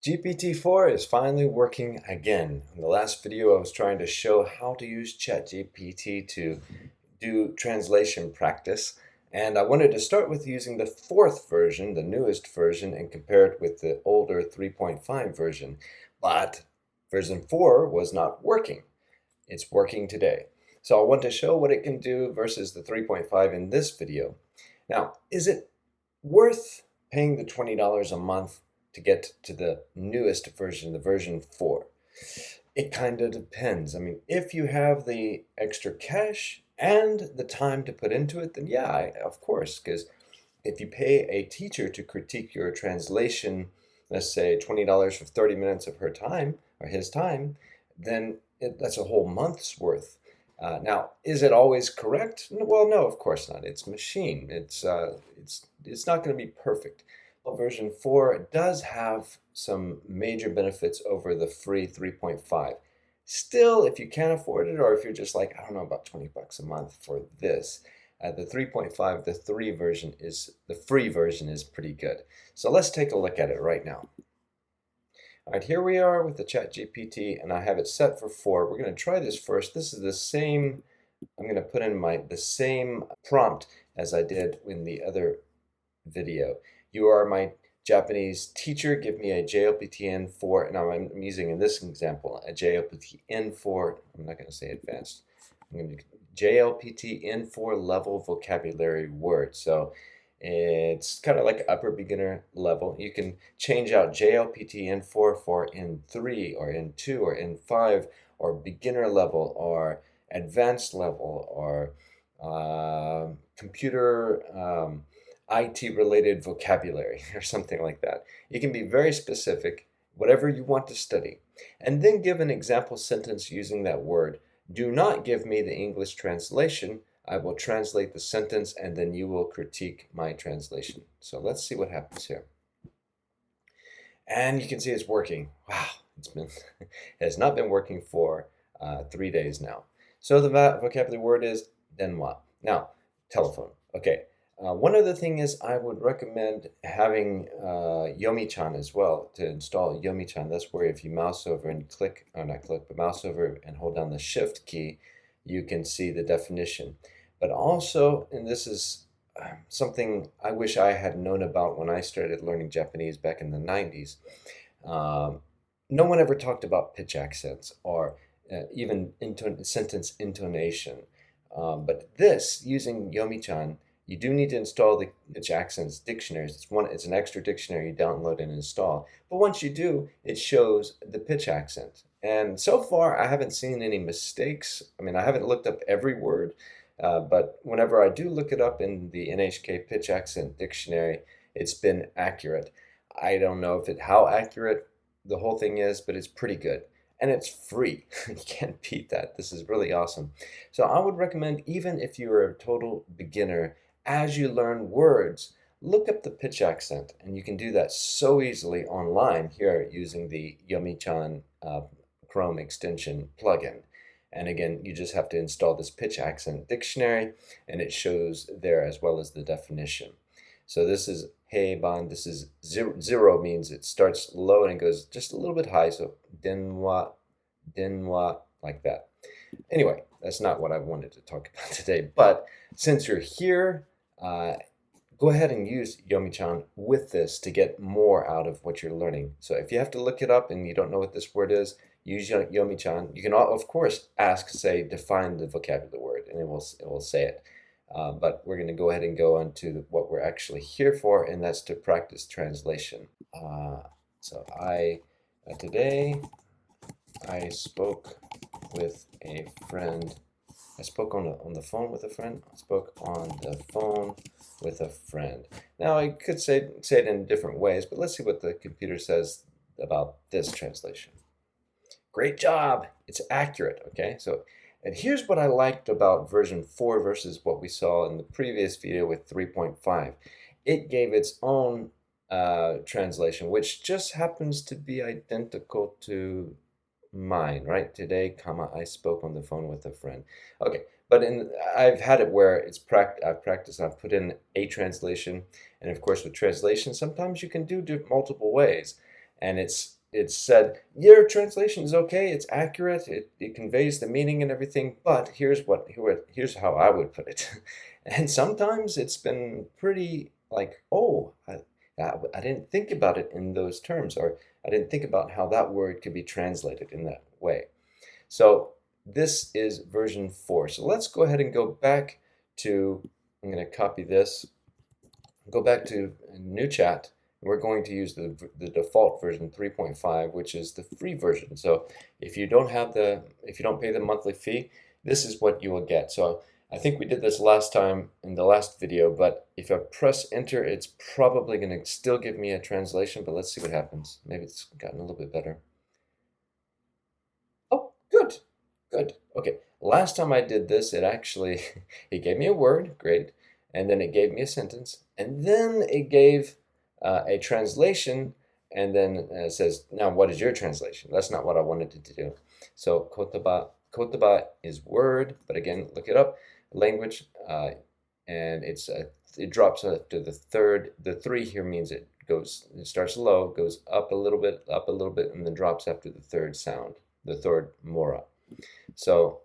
GPT-4 is finally working again. In the last video, I was trying to show how to use ChatGPT to do translation practice. And I wanted to start with using the fourth version, the newest version, and compare it with the older 3.5 version. But version 4 was not working. It's working today. So I want to show what it can do versus the 3.5 in this video. Now, is it worth paying the $20 a month to get to the newest version, the version 4? It kind of depends. I mean, if you have the extra cash and the time to put into it, then yeah, of course, because if you pay a teacher to critique your translation, let's say $20 for 30 minutes of her time or his time, then that's a whole month's worth. Now, is it always correct? Well, no, of course not. It's machine. It's not going to be perfect. Well, version 4 does have some major benefits over the free 3.5. Still, if you can't afford it, or if you're just like, I don't know, about 20 bucks a month for this, the 3.5, the free version is pretty good. So let's take a look at it right now. All right, here we are with the ChatGPT, and I have it set for 4. We're going to try this first. This is the same, I'm going to put in the same prompt as I did in the other video. You are my Japanese teacher. Give me a JLPT-N4, and I'm using in this example a JLPT-N4. I'm not going to say advanced. I'm going to JLPT-N4 level vocabulary word. So it's kind of like upper beginner level. You can change out JLPT-N4 for N3 or N2 or N5 or beginner level or advanced level or computer IT related vocabulary or something like that. You can be very specific, whatever you want to study, and then give an example sentence using that word. Do not give me the English translation. I will translate the sentence and then you will critique my translation. So let's see what happens here. And you can see it's working. Wow, it has not been working for 3 days now. So the vocabulary word is denwa. Now, telephone. Okay. One other thing is I would recommend having Yomichan as well to install Yomichan. That's where if you mouse over and click, or not click, but mouse over and hold down the shift key, you can see the definition. But also, and this is something I wish I had known about when I started learning Japanese back in the 90s. No one ever talked about pitch accents or even sentence intonation. But this, using Yomichan, you do need to install the pitch accents dictionaries. It's an extra dictionary you download and install. But once you do, it shows the pitch accent. And so far, I haven't seen any mistakes. I mean, I haven't looked up every word, but whenever I do look it up in the NHK pitch accent dictionary, it's been accurate. I don't know how accurate the whole thing is, but it's pretty good. And it's free. You can't beat that. This is really awesome. So I would recommend, even if you're a total beginner, as you learn words, look up the pitch accent, and you can do that so easily online here using the Yomichan Chrome extension plugin. And again, you just have to install this pitch accent dictionary, and it shows there as well as the definition. So this is heiban. This is zero means it starts low and it goes just a little bit high. So denwa, denwa, like that. Anyway, that's not what I wanted to talk about today. But since you're here, go ahead and use Yomichan with this to get more out of what you're learning. So if you have to look it up and you don't know what this word is, use Yomichan. You can, of course, say, define the vocabulary word, and it will say it. But we're going to go ahead and go on to what we're actually here for, and that's to practice translation. Today I spoke with a friend. I spoke on the phone with a friend. I spoke on the phone with a friend. Now I could say it in different ways, but let's see what the computer says about this translation. Great job! It's accurate, okay? So, and here's what I liked about version 4 versus what we saw in the previous video with 3.5. It gave its own translation, which just happens to be identical to mine, right? Today, I spoke on the phone with a friend. Okay, but I've had it where I've practiced, I've put in a translation, and of course with translation, sometimes you can do multiple ways. and it's said your translation is okay, it's accurate, it conveys the meaning and everything, but here's how I would put it. And sometimes it's been pretty like, oh, I didn't think about it in those terms, or I didn't think about how that word could be translated in that way. So this is version 4. So let's go ahead and go back to, I'm going to copy this, go back to new chat. We're going to use the default version 3.5, which is the free version. So if you don't pay the monthly fee, this is what you will get. So I think we did this last time in the last video, but if I press enter, it's probably going to still give me a translation, but let's see what happens. Maybe it's gotten a little bit better. Oh, good, good. Okay, last time I did this, it actually, it gave me a word, great, and then it gave me a sentence, and then it gave a translation, and then it says, now what is your translation? That's not what I wanted it to do. So kotaba is word, but again, look it up, language, and it drops to the third. The 3 here means it starts low, goes up a little bit, and then drops after the third sound, the third mora. So,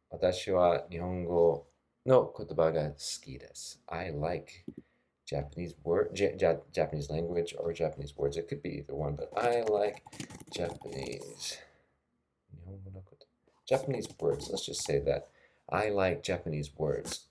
私は日本語の言葉が好きです. I like Japanese Japanese language or Japanese words. It could be either one, but I like Japanese words. Let's just say that. I like Japanese words.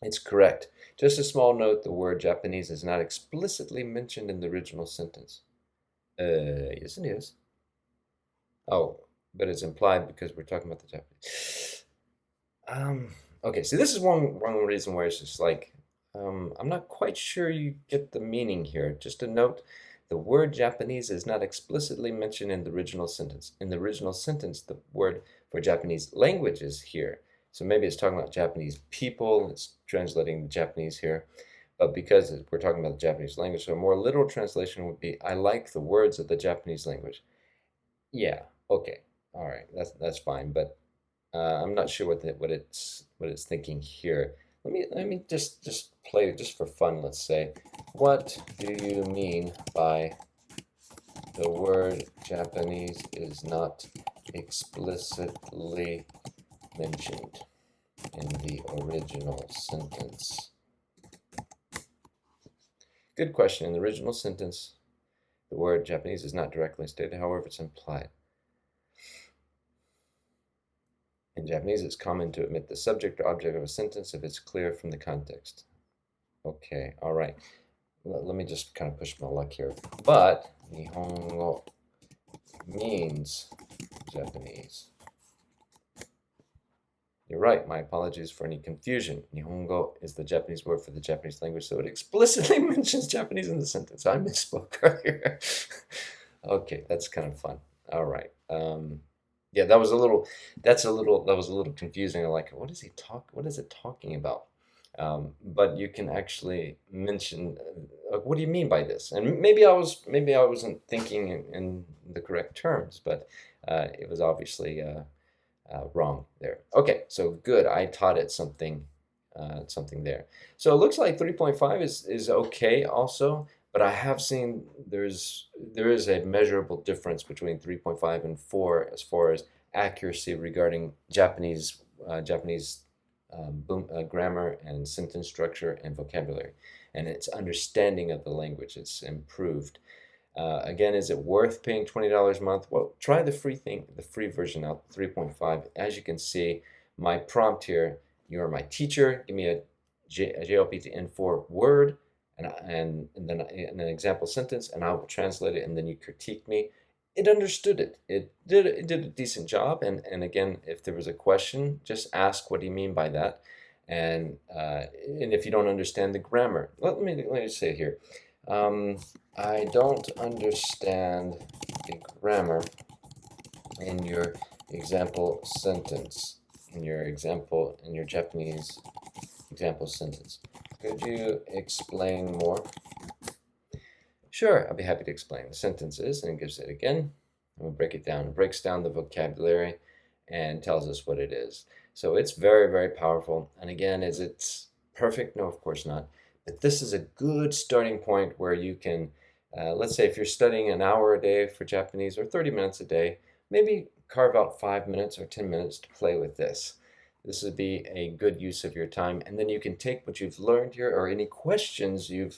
It's correct. Just a small note, the word Japanese is not explicitly mentioned in the original sentence. Yes, it is. Oh, but it's implied because we're talking about the Japanese. Okay, so this is one reason where it's just like, I'm not quite sure you get the meaning here. Just a note, the word Japanese is not explicitly mentioned in the original sentence. In the original sentence, the word for Japanese language is here. So maybe it's talking about Japanese people, it's translating the Japanese here. But because we're talking about the Japanese language, so a more literal translation would be, I like the words of the Japanese language. Yeah, okay. All right, that's fine, but I'm not sure what it's thinking here. Let me just play just for fun. Let's say, what do you mean by the word Japanese is not explicitly mentioned in the original sentence? Good question. In the original sentence, the word Japanese is not directly stated, however, it's implied. In Japanese, it's common to omit the subject or object of a sentence if it's clear from the context. Okay, all right. Let me just kind of push my luck here. But Nihongo means Japanese. You're right. My apologies for any confusion. Nihongo is the Japanese word for the Japanese language, so it explicitly mentions Japanese in the sentence. I misspoke earlier. Okay, that's kind of fun. All right. Yeah, that was a little confusing. I'm like, what is it talking about? But you can actually mention, what do you mean by this? And maybe I wasn't thinking in the correct terms, but it was obviously wrong there. Okay, so good. I taught it something there. So it looks like 3.5 is okay also, but I have seen there is a measurable difference between 3.5 and 4 as far as accuracy regarding Japanese grammar and sentence structure and vocabulary, and its understanding of the language. It's improved. Again, is it worth paying $20 a month? Well, try the free version out, 3.5. As you can see, my prompt here, you are my teacher, give me a JLP N4 word, and then an example sentence, and I will translate it, and then you critique me. It understood it. It did a decent job, and again, if there was a question, just ask, what do you mean by that? And if you don't understand the grammar, let me say it here. I don't understand the grammar in your example sentence, in your Japanese example sentence. Could you explain more? Sure, I'll be happy to explain. The sentence is, and it gives it again, and we'll break it down. It breaks down the vocabulary and tells us what it is. So it's very, very powerful. And again, is it perfect? No, of course not. But this is a good starting point where you can Let's say if you're studying an hour a day for Japanese or 30 minutes a day, maybe carve out 5 minutes or 10 minutes to play with this. This would be a good use of your time, and then you can take what you've learned here or any questions you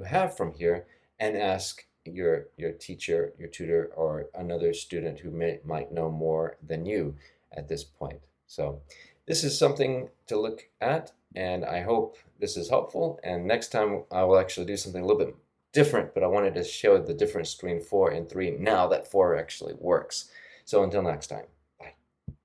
have from here and ask your teacher, your tutor, or another student who might know more than you at this point. So this is something to look at, and I hope this is helpful. And next time I will actually do something a little bit different, but I wanted to show the difference between 4 and 3 now that 4 actually works. So until next time.